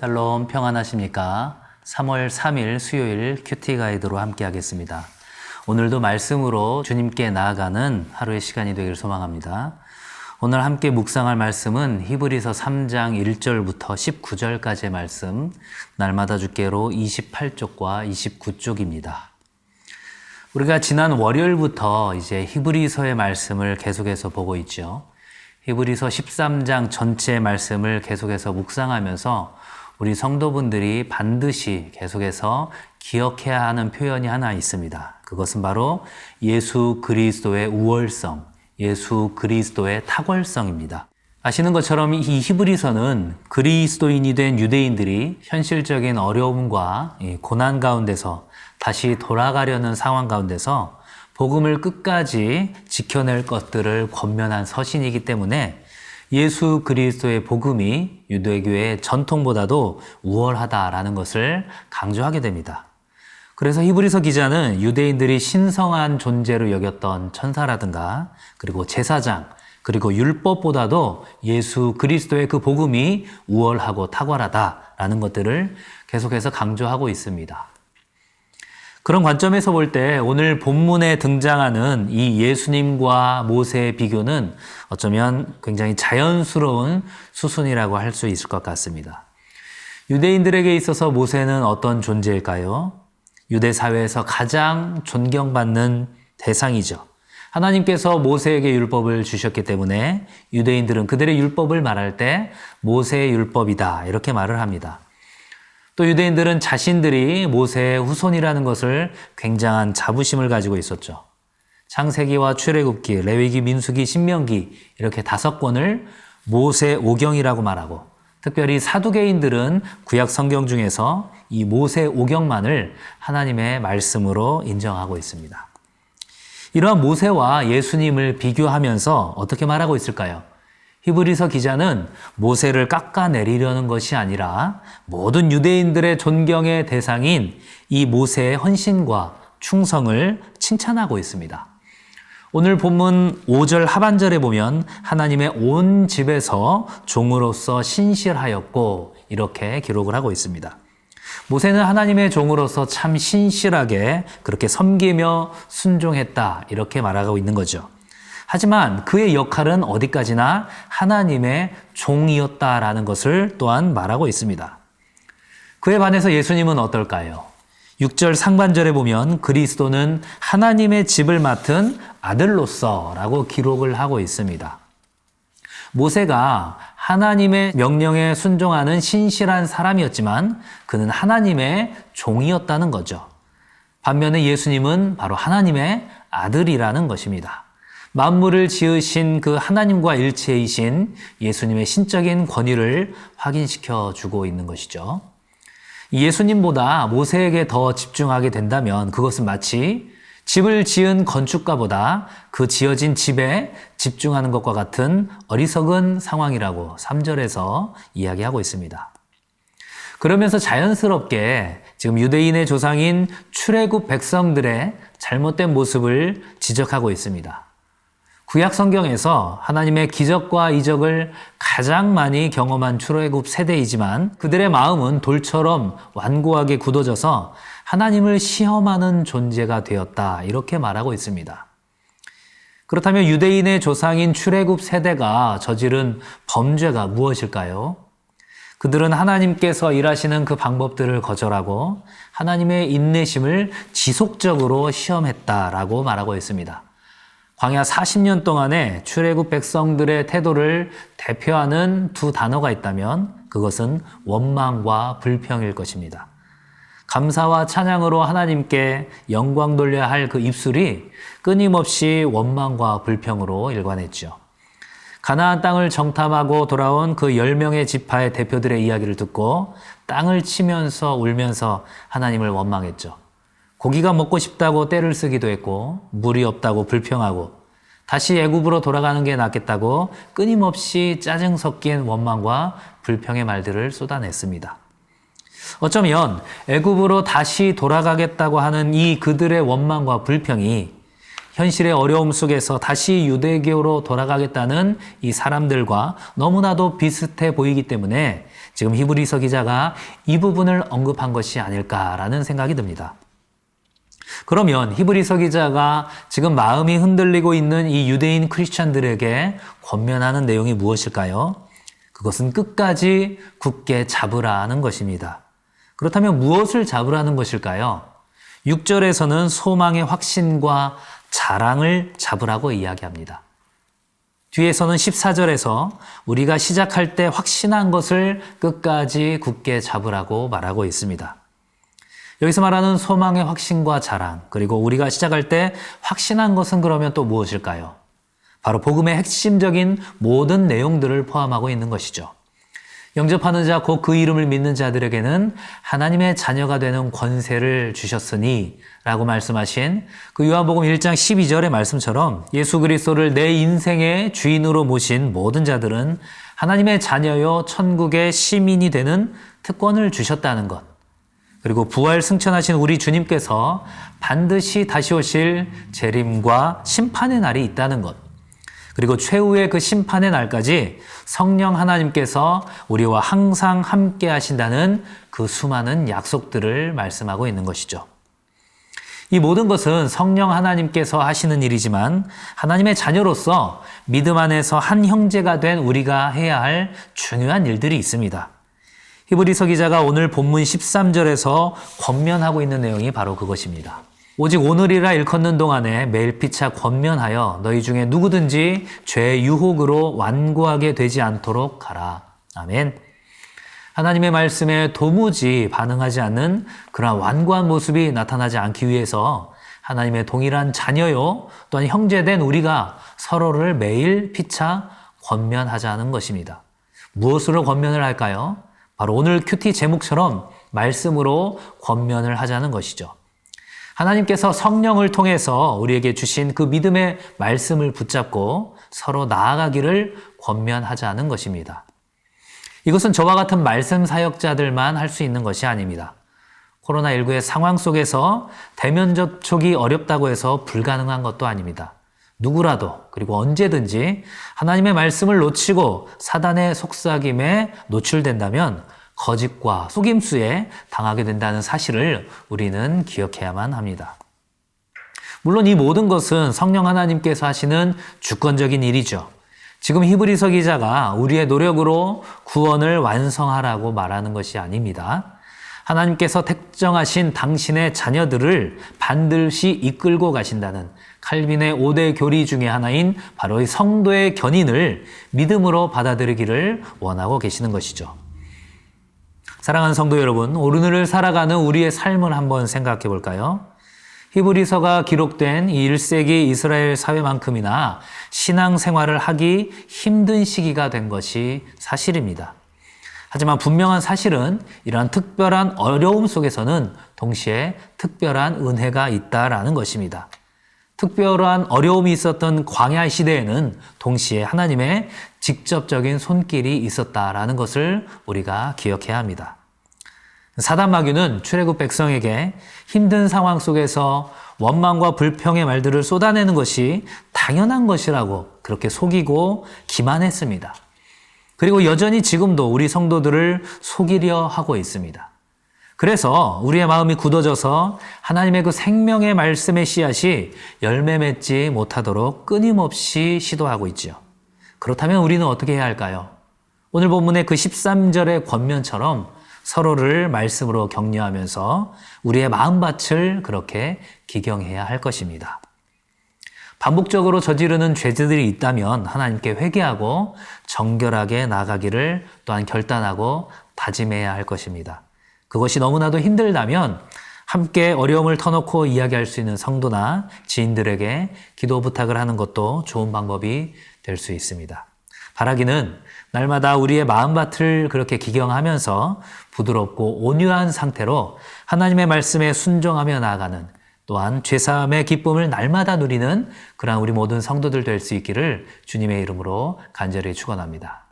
샬롬 평안하십니까? 3월 3일 수요일 큐티 가이드로 함께 하겠습니다. 오늘도 말씀으로 주님께 나아가는 하루의 시간이 되길 소망합니다. 오늘 함께 묵상할 말씀은 히브리서 3장 1절부터 19절까지의 말씀, 날마다 주께로 28쪽과 29쪽입니다. 우리가 지난 월요일부터 이제 히브리서의 말씀을 계속해서 보고 있죠. 히브리서 13장 전체의 말씀을 계속해서 묵상하면서 우리 성도분들이 반드시 계속해서 기억해야 하는 표현이 하나 있습니다. 그것은 바로 예수 그리스도의 우월성, 예수 그리스도의 탁월성입니다. 아시는 것처럼 이 히브리서는 그리스도인이 된 유대인들이 현실적인 어려움과 고난 가운데서 다시 돌아가려는 상황 가운데서 복음을 끝까지 지켜낼 것들을 권면한 서신이기 때문에 예수 그리스도의 복음이 유대교의 전통보다도 우월하다라는 것을 강조하게 됩니다. 그래서 히브리서 기자는 유대인들이 신성한 존재로 여겼던 천사라든가 그리고 제사장 그리고 율법보다도 예수 그리스도의 그 복음이 우월하고 탁월하다라는 것들을 계속해서 강조하고 있습니다. 그런 관점에서 볼 때 오늘 본문에 등장하는 이 예수님과 모세의 비교는 어쩌면 굉장히 자연스러운 수순이라고 할 수 있을 것 같습니다. 유대인들에게 있어서 모세는 어떤 존재일까요? 유대 사회에서 가장 존경받는 대상이죠. 하나님께서 모세에게 율법을 주셨기 때문에 유대인들은 그들의 율법을 말할 때 모세의 율법이다 이렇게 말을 합니다. 또 유대인들은 자신들이 모세의 후손이라는 것을 굉장한 자부심을 가지고 있었죠. 창세기와 출애굽기, 레위기, 민수기, 신명기 이렇게 5권을 모세 오경이라고 말하고 특별히 사두개인들은 구약 성경 중에서 이 모세 오경만을 하나님의 말씀으로 인정하고 있습니다. 이러한 모세와 예수님을 비교하면서 어떻게 말하고 있을까요? 히브리서 기자는 모세를 깎아내리려는 것이 아니라 모든 유대인들의 존경의 대상인 이 모세의 헌신과 충성을 칭찬하고 있습니다. 오늘 본문 5절 하반절에 보면 하나님의 온 집에서 종으로서 신실하였고 이렇게 기록을 하고 있습니다. 모세는 하나님의 종으로서 참 신실하게 그렇게 섬기며 순종했다 이렇게 말하고 있는 거죠. 하지만 그의 역할은 어디까지나 하나님의 종이었다라는 것을 또한 말하고 있습니다. 그에 반해서 예수님은 어떨까요? 6절 상반절에 보면 그리스도는 하나님의 집을 맡은 아들로서라고 기록을 하고 있습니다. 모세가 하나님의 명령에 순종하는 신실한 사람이었지만 그는 하나님의 종이었다는 거죠. 반면에 예수님은 바로 하나님의 아들이라는 것입니다. 만물을 지으신 그 하나님과 일체이신 예수님의 신적인 권위를 확인시켜 주고 있는 것이죠. 예수님보다 모세에게 더 집중하게 된다면 그것은 마치 집을 지은 건축가보다 그 지어진 집에 집중하는 것과 같은 어리석은 상황이라고 3절에서 이야기하고 있습니다. 그러면서 자연스럽게 지금 유대인의 조상인 출애굽 백성들의 잘못된 모습을 지적하고 있습니다. 구약 성경에서 하나님의 기적과 이적을 가장 많이 경험한 출애굽 세대이지만 그들의 마음은 돌처럼 완고하게 굳어져서 하나님을 시험하는 존재가 되었다 이렇게 말하고 있습니다. 그렇다면 유대인의 조상인 출애굽 세대가 저지른 범죄가 무엇일까요? 그들은 하나님께서 일하시는 그 방법들을 거절하고 하나님의 인내심을 지속적으로 시험했다라고 말하고 있습니다. 광야 40년 동안에 출애굽 백성들의 태도를 대표하는 두 단어가 있다면 그것은 원망과 불평일 것입니다. 감사와 찬양으로 하나님께 영광 돌려야 할 그 입술이 끊임없이 원망과 불평으로 일관했죠. 가나안 땅을 정탐하고 돌아온 그 10명의 지파의 대표들의 이야기를 듣고 땅을 치면서 울면서 하나님을 원망했죠. 고기가 먹고 싶다고 떼를 쓰기도 했고 물이 없다고 불평하고 다시 애굽으로 돌아가는 게 낫겠다고 끊임없이 짜증 섞인 원망과 불평의 말들을 쏟아냈습니다. 어쩌면 애굽으로 다시 돌아가겠다고 하는 이 그들의 원망과 불평이 현실의 어려움 속에서 다시 유대교로 돌아가겠다는 이 사람들과 너무나도 비슷해 보이기 때문에 지금 히브리서 기자가 이 부분을 언급한 것이 아닐까라는 생각이 듭니다. 그러면 히브리서 기자가 지금 마음이 흔들리고 있는 이 유대인 크리스찬들에게 권면하는 내용이 무엇일까요? 그것은 끝까지 굳게 잡으라는 것입니다. 그렇다면 무엇을 잡으라는 것일까요? 6절에서는 소망의 확신과 자랑을 잡으라고 이야기합니다. 뒤에서는 14절에서 우리가 시작할 때 확신한 것을 끝까지 굳게 잡으라고 말하고 있습니다. 여기서 말하는 소망의 확신과 자랑, 그리고 우리가 시작할 때 확신한 것은 그러면 또 무엇일까요? 바로 복음의 핵심적인 모든 내용들을 포함하고 있는 것이죠. 영접하는 자, 곧 그 이름을 믿는 자들에게는 하나님의 자녀가 되는 권세를 주셨으니 라고 말씀하신 그 요한복음 1장 12절의 말씀처럼 예수 그리스도를 내 인생의 주인으로 모신 모든 자들은 하나님의 자녀요 천국의 시민이 되는 특권을 주셨다는 것. 그리고 부활 승천하신 우리 주님께서 반드시 다시 오실 재림과 심판의 날이 있다는 것. 그리고 최후의 그 심판의 날까지 성령 하나님께서 우리와 항상 함께 하신다는 그 수많은 약속들을 말씀하고 있는 것이죠. 이 모든 것은 성령 하나님께서 하시는 일이지만 하나님의 자녀로서 믿음 안에서 한 형제가 된 우리가 해야 할 중요한 일들이 있습니다. 히브리서 기자가 오늘 본문 13절에서 권면하고 있는 내용이 바로 그것입니다. 오직 오늘이라 일컫는 동안에 매일 피차 권면하여 너희 중에 누구든지 죄의 유혹으로 완고하게 되지 않도록 하라. 아멘. 하나님의 말씀에 도무지 반응하지 않는 그러한 완고한 모습이 나타나지 않기 위해서 하나님의 동일한 자녀요 또한 형제된 우리가 서로를 매일 피차 권면하자는 것입니다. 무엇으로 권면을 할까요? 바로 오늘 큐티 제목처럼 말씀으로 권면을 하자는 것이죠. 하나님께서 성령을 통해서 우리에게 주신 그 믿음의 말씀을 붙잡고 서로 나아가기를 권면하자는 것입니다. 이것은 저와 같은 말씀 사역자들만 할 수 있는 것이 아닙니다. 코로나19의 상황 속에서 대면 접촉이 어렵다고 해서 불가능한 것도 아닙니다. 누구라도 그리고 언제든지 하나님의 말씀을 놓치고 사단의 속삭임에 노출된다면 거짓과 속임수에 당하게 된다는 사실을 우리는 기억해야만 합니다. 물론 이 모든 것은 성령 하나님께서 하시는 주권적인 일이죠. 지금 히브리서 기자가 우리의 노력으로 구원을 완성하라고 말하는 것이 아닙니다. 하나님께서 택정하신 당신의 자녀들을 반드시 이끌고 가신다는 칼빈의 5대 교리 중에 하나인 바로 이 성도의 견인을 믿음으로 받아들이기를 원하고 계시는 것이죠. 사랑하는 성도 여러분, 오늘을 살아가는 우리의 삶을 한번 생각해 볼까요? 히브리서가 기록된 이 1세기 이스라엘 사회만큼이나 신앙생활을 하기 힘든 시기가 된 것이 사실입니다. 하지만 분명한 사실은 이러한 특별한 어려움 속에서는 동시에 특별한 은혜가 있다라는 것입니다. 특별한 어려움이 있었던 광야 시대에는 동시에 하나님의 직접적인 손길이 있었다라는 것을 우리가 기억해야 합니다. 사단 마귀는 출애굽 백성에게 힘든 상황 속에서 원망과 불평의 말들을 쏟아내는 것이 당연한 것이라고 그렇게 속이고 기만했습니다. 그리고 여전히 지금도 우리 성도들을 속이려 하고 있습니다. 그래서 우리의 마음이 굳어져서 하나님의 그 생명의 말씀의 씨앗이 열매 맺지 못하도록 끊임없이 시도하고 있지요. 그렇다면 우리는 어떻게 해야 할까요? 오늘 본문의 그 13절의 권면처럼 서로를 말씀으로 격려하면서 우리의 마음밭을 그렇게 기경해야 할 것입니다. 반복적으로 저지르는 죄들이 있다면 하나님께 회개하고 정결하게 나아가기를 또한 결단하고 다짐해야 할 것입니다. 그것이 너무나도 힘들다면 함께 어려움을 터놓고 이야기할 수 있는 성도나 지인들에게 기도 부탁을 하는 것도 좋은 방법이 될 수 있습니다. 바라기는 날마다 우리의 마음밭을 그렇게 기경하면서 부드럽고 온유한 상태로 하나님의 말씀에 순종하며 나아가는 또한 죄사함의 기쁨을 날마다 누리는 그러한 우리 모든 성도들 될 수 있기를 주님의 이름으로 간절히 축원합니다.